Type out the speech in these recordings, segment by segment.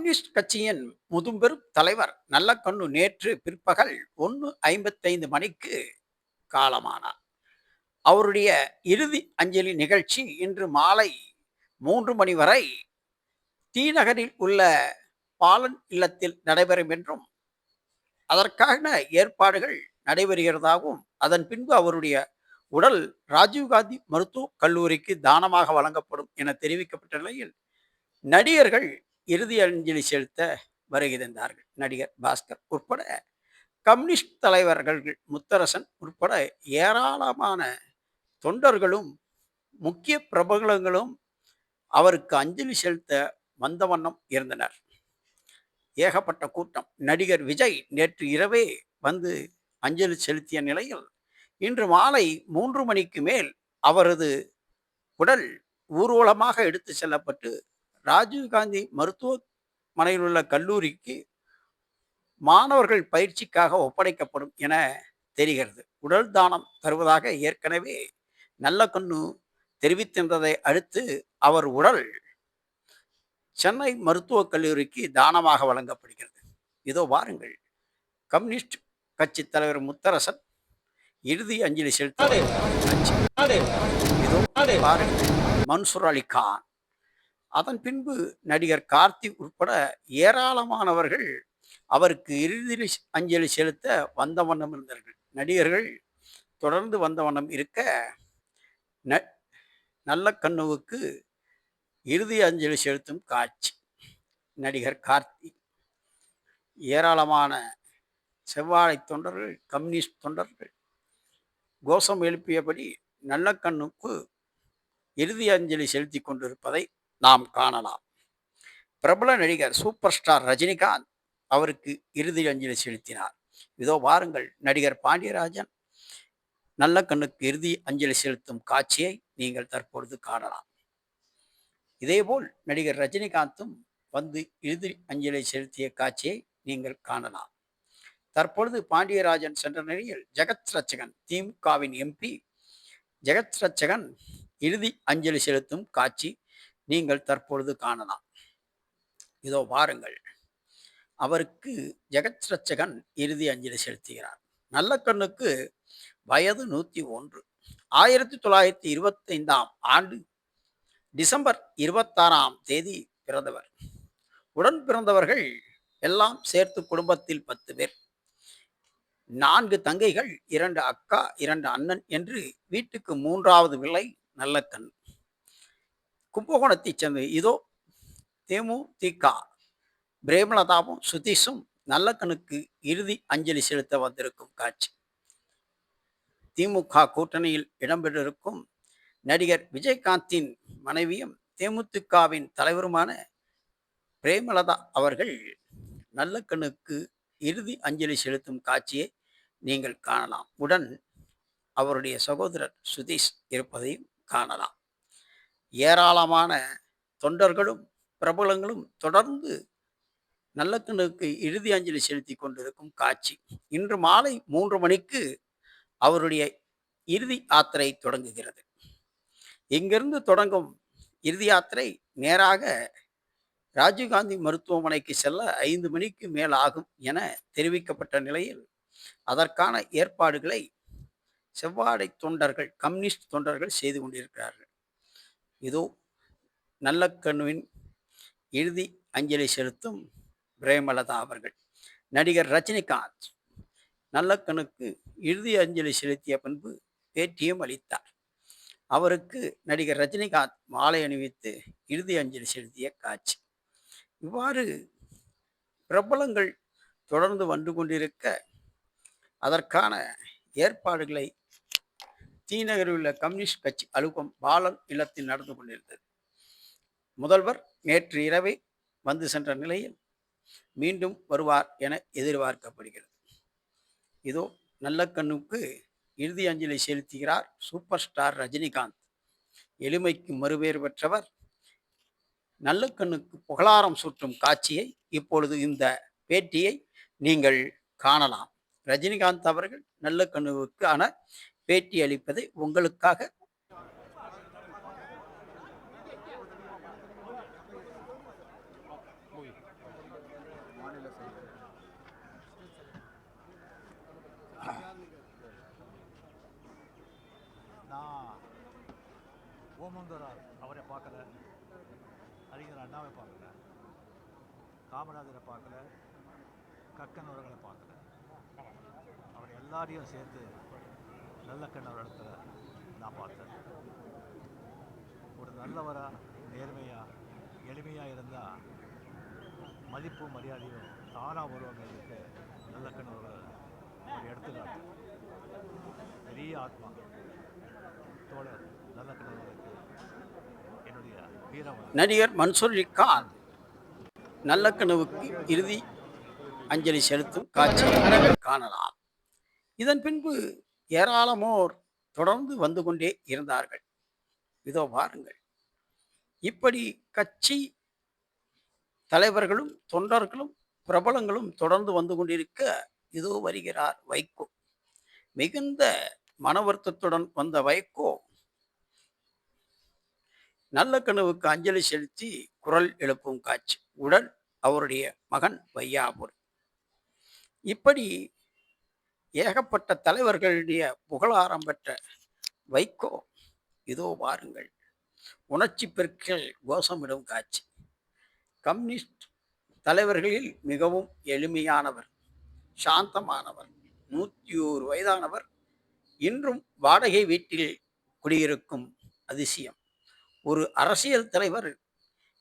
Communist கட்சியின் முதும்பெரும் தலைவர் நல்லக்கண்ணு நேற்று பிற்பகல் 1:55 மணிக்கு காலமானார். அவருடைய இறுதி அஞ்சலி நிகழ்ச்சி இன்று மாலை 3 மணி வரை டி நகரில் உள்ள பாலன் இல்லத்தில் நடைபெறும் என்றும், அதற்கான ஏற்பாடுகள் நடைபெறுகிறதாகவும், அதன் பின்பு அவருடைய உடல் ராஜீவ்காந்தி மருத்துவக் கல்லூரிக்கு தானமாக வழங்கப்படும் என தெரிவிக்கப்பட்ட நிலையில், நடிகர்கள் இறுதி அஞ்சலி செலுத்த வருகை தந்தார்கள். நடிகர் பாஸ்கர் உட்பட கம்யூனிஸ்ட் தலைவர்கள் முத்தரசன் உட்பட ஏராளமான தொண்டர்களும் முக்கிய பிரபலங்களும் அவருக்கு அஞ்சலி செலுத்த வந்த வண்ணம் இருந்தனர். ஏகப்பட்ட கூட்டம். நடிகர் விஜய் நேற்று இரவே வந்து அஞ்சலி செலுத்திய நிலையில் இன்று மாலை 3 மணிக்கு மேல் அவரது உடல் ஊர்வலமாக எடுத்து செல்லப்பட்டு ராஜீவ்காந்தி மருத்துவமனையில் உள்ள கல்லூரிக்கு மாணவர்கள் பயிற்சிக்காக ஒப்படைக்கப்படும் என தெரிகிறது. உடல் தானம் தருவதாக ஏற்கனவே நல்லக்கண்ணு தெரிவித்திருந்ததை அடுத்து அவர் உடல் சென்னை மருத்துவக் கல்லூரிக்கு தானமாக வழங்கப்படுகிறது. இதோ வாருங்கள், கம்யூனிஸ்ட் கட்சி தலைவர் முத்தரசன் இறுதி அஞ்சலி செலுத்த இதோ பாருங்கள். மன்சூர் அலிகான், அதன் பின்பு நடிகர் கார்த்திக் உட்பட ஏராளமானவர்கள் அவருக்கு இறுதி அஞ்சலி செலுத்த வந்த வண்ணம் இருந்தார்கள். நடிகர்கள் தொடர்ந்து வந்த வண்ணம் இருக்க, நல்லக்கண்ணுவுக்கு இறுதி அஞ்சலி செலுத்தும் காட்சி. நடிகர் கார்த்திக், ஏராளமான செவ்வாழை தொண்டர்கள், கம்யூனிஸ்ட் தொண்டர்கள் கோஷம் எழுப்பியபடி நல்லக்கண்ணுக்கு இறுதி அஞ்சலி செலுத்தி கொண்டிருப்பதை நாம் காணலாம். பிரபல நடிகர் சூப்பர் ஸ்டார் ரஜினிகாந்த் அவருக்கு இறுதி அஞ்சலி செலுத்தினார். இதோ வாருங்கள், நடிகர் பாண்டியராஜன் நல்லக்கண்ணுக்கு இறுதி அஞ்சலி செலுத்தும் காட்சியை நீங்கள் தற்பொழுது காணலாம். இதேபோல் நடிகர் ரஜினிகாந்தும் வந்து இறுதி அஞ்சலி செலுத்திய காட்சியை நீங்கள் காணலாம். தற்பொழுது பாண்டியராஜன் சென்ற நிலையில் ஜெகத் ரட்சகன், திமுகவின் எம்பி ஜெகத் ரட்சகன் இறுதி அஞ்சலி செலுத்தும் காட்சி நீங்கள் தற்பொழுது காணலாம். இதோ பாருங்கள், அவருக்கு ஜெகத் ரட்சகன் இறுதி அஞ்சலி செலுத்துகிறார். நல்லக்கண்ணுக்கு வயது 101. 1925ஆம் ஆண்டு டிசம்பர் 26ஆம் தேதி பிறந்தவர். உடன் பிறந்தவர்கள் எல்லாம் சேர்த்து குடும்பத்தில் 10 பேர். 4 தங்கைகள், 2 அக்கா, 2 அண்ணன் என்று வீட்டுக்கு 3வது பிள்ளை நல்லக்கண். கும்பகோணத்தைச் சேர்ந்த இதோ தேமுதிக பிரேமலதாவும் சுதீஷும் நல்லக்கண்ணுக்கு இறுதி அஞ்சலி செலுத்த வந்திருக்கும் காட்சி. திமுக கூட்டணியில் இடம்பெற்றிருக்கும் நடிகர் விஜயகாந்தின் மனைவியும் தேமுதிகவின் தலைவருமான பிரேமலதா அவர்கள் நல்லக்கண்ணுக்கு இறுதி அஞ்சலி செலுத்தும் காட்சியை நீங்கள் காணலாம். உடன் அவருடைய சகோதரர் சுதீஷ் இருப்பதையும் காணலாம். ஏராளமான தொண்டர்களும் பிரபலங்களும் தொடர்ந்து நல்லக்கண்ணுக்கு இறுதி அஞ்சலி செலுத்தி கொண்டிருக்கும் காட்சி. இன்று மாலை 3 மணிக்கு அவருடைய இறுதி யாத்திரை தொடங்குகிறது. இங்கிருந்து தொடங்கும் இறுதி யாத்திரை நேராக ராஜீவ்காந்தி மருத்துவமனைக்கு செல்ல 5 மணிக்கு மேல் ஆகும் என தெரிவிக்கப்பட்ட நிலையில், அதற்கான ஏற்பாடுகளை செவ்வாடை தொண்டர்கள், கம்யூனிஸ்ட் தொண்டர்கள் செய்து கொண்டிருக்கிறார்கள். இதோ நல்லக்கண்ணுவின் இறுதி அஞ்சலி செலுத்தும் பிரேமலதா அவர்கள். நடிகர் ரஜினிகாந்த் நல்லக்கண்ணுக்கு இறுதி அஞ்சலி செலுத்திய பின்பு பேட்டியும் அளித்தார். அவருக்கு நடிகர் ரஜினிகாந்த் மாலை அணிவித்து இறுதி அஞ்சலி செலுத்திய காட்சி. இவ்வாறு பிரபலங்கள் தொடர்ந்து வந்து கொண்டிருக்க, அதற்கான ஏற்பாடுகளை டி.நகரில் உள்ள கம்யூனிஸ்ட் கட்சி அலுவலகம் பாலன் இல்லத்தில் நடந்து கொண்டிருந்தது. முதல்வர் நேற்று இரவே வந்து சென்ற நிலையில் மீண்டும் வருவார் என எதிர்பார்க்கப்படுகிறது. இதோ நல்லக்கண்ணுக்கு இறுதி அஞ்சலி செலுத்துகிறார் சூப்பர் ஸ்டார் ரஜினிகாந்த். எளிமைக்கு மறுபேறு பெற்றவர் நல்லக்கண்ணுக்கு புகழாரம் சூட்டும் காட்சியை இப்பொழுது இந்த பேட்டியை நீங்கள் காணலாம். ரஜினிகாந்த் அவர்கள் நல்லக்கண்ணுவுக்கான பேட்டி அளிப்பதை உங்களுக்காக ஓமந்தூரார் அவரை பார்க்கல, அறிஞர் அண்ணாவை பார்க்கல, காமராஜரை பார்க்கல, கக்கன் அவர்களை பார்க்கல. அவர் எல்லாரையும் சேர்த்து நல்லக்கண் அவரிடத்துல நான் பார்த்தேன். ஒரு நல்லவராக, நேர்மையாக, எளிமையாக இருந்தால் மதிப்பு மரியாதையும் தானாக வருவங்களுக்கு நல்லக்கண் அவர்கள் ஒரு எடுத்துக்காட்டு. பெரிய ஆத்மா தோழர் நல்லக்கண் அவர்களுக்கு என்னுடைய வீரம். நடிகர் மன்சூர் அலிகான் நல்லக்கனவுக்கு இறுதி அஞ்சலி செலுத்தும் காட்சியை காணலாம். இதன் பின்பு ஏராளமோர் தொடர்ந்து வந்து கொண்டே இருந்தார்கள். இதோ பாருங்கள். இப்படி கட்சி தலைவர்களும் தொண்டர்களும் பிரபலங்களும் தொடர்ந்து வந்து கொண்டிருக்க இதோ வருகிறார் வைகோ. மிகுந்த மன வருத்தத்துடன் வந்த வைகோ நல்லக்கனவுக்கு அஞ்சலி செலுத்தி குரல் எழுப்பும் காட்சி. உடன் அவருடைய மகன் வையாபுரி. இப்படி ஏகப்பட்ட தலைவர்களுடைய புகழாரம் பெற்ற வைகோ இதோ பாருங்கள் உணர்ச்சி பெருக்கில் கோஷமிடும் காட்சி. கம்யூனிஸ்ட் தலைவர்களில் மிகவும் எளிமையானவர், சாந்தமானவர், 101 வயதானவர், இன்றும் வாடகை வீட்டில் குடியிருக்கும் அதிசயம். ஒரு அரசியல் தலைவர்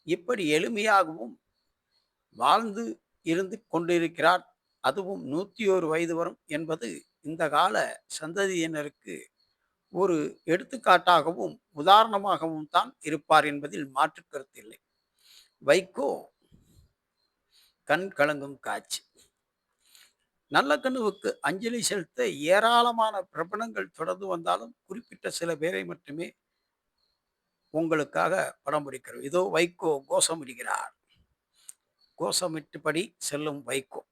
இப்படி எளிமையாகவும் வாழ்ந்து இருந்து கொண்டிருக்கிறார், அதுவும் 101 வயது வரும் என்பது இந்த கால சந்ததியினருக்கு ஒரு எடுத்துக்காட்டாகவும் உதாரணமாகவும் தான் இருப்பார் என்பதில் மாற்று கருத்தில்லை. வைகோ கண் கலங்கும் காட்சி. நல்லக்கண்ணுவுக்கு அஞ்சலி செலுத்த ஏராளமான பிரபலங்கள் தொடர்ந்து வந்தாலும் குறிப்பிட்ட சில பேரை மட்டுமே உங்களுக்காக படம் பிடிக்கிறோம். இதோ வைகோ கோஷமிடுகிறார். கோஷமிட்டுபடி செல்லும் வைகோ.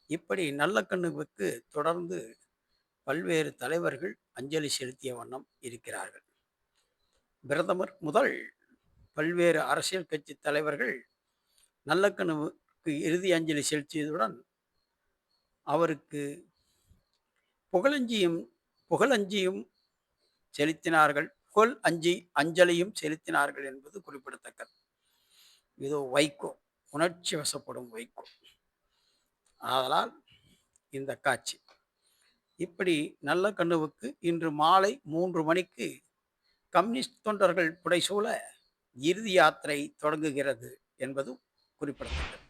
இப்படி நல்லக்கண்ணுவுக்கு தொடர்ந்து பல்வேறு தலைவர்கள் அஞ்சலி செலுத்திய வண்ணம் இருக்கிறார்கள். பிரதமர் முதல் பல்வேறு அரசியல் கட்சி தலைவர்கள் நல்லக்கண்ணுவுக்கு இறுதி அஞ்சலி செலுத்தியதுடன் அவருக்கு புகழஞ்சியும் புகழஞ்சியும் செலுத்தினார்கள், அஞ்சலியும் செலுத்தினார்கள் என்பது குறிப்பிடத்தக்கது. இதோ வைகோ உணர்ச்சி வசப்படும் வைகோ. ஆதலால் இந்த காட்சி இப்படி நல்லக்கண்ணுவுக்கு இன்று மாலை 3 மணிக்கு கம்யூனிஸ்ட் தொண்டர்கள் புடைசூழ இறுதி யாத்திரை தொடங்குகிறது என்பது குறிப்பிடத்தக்கது.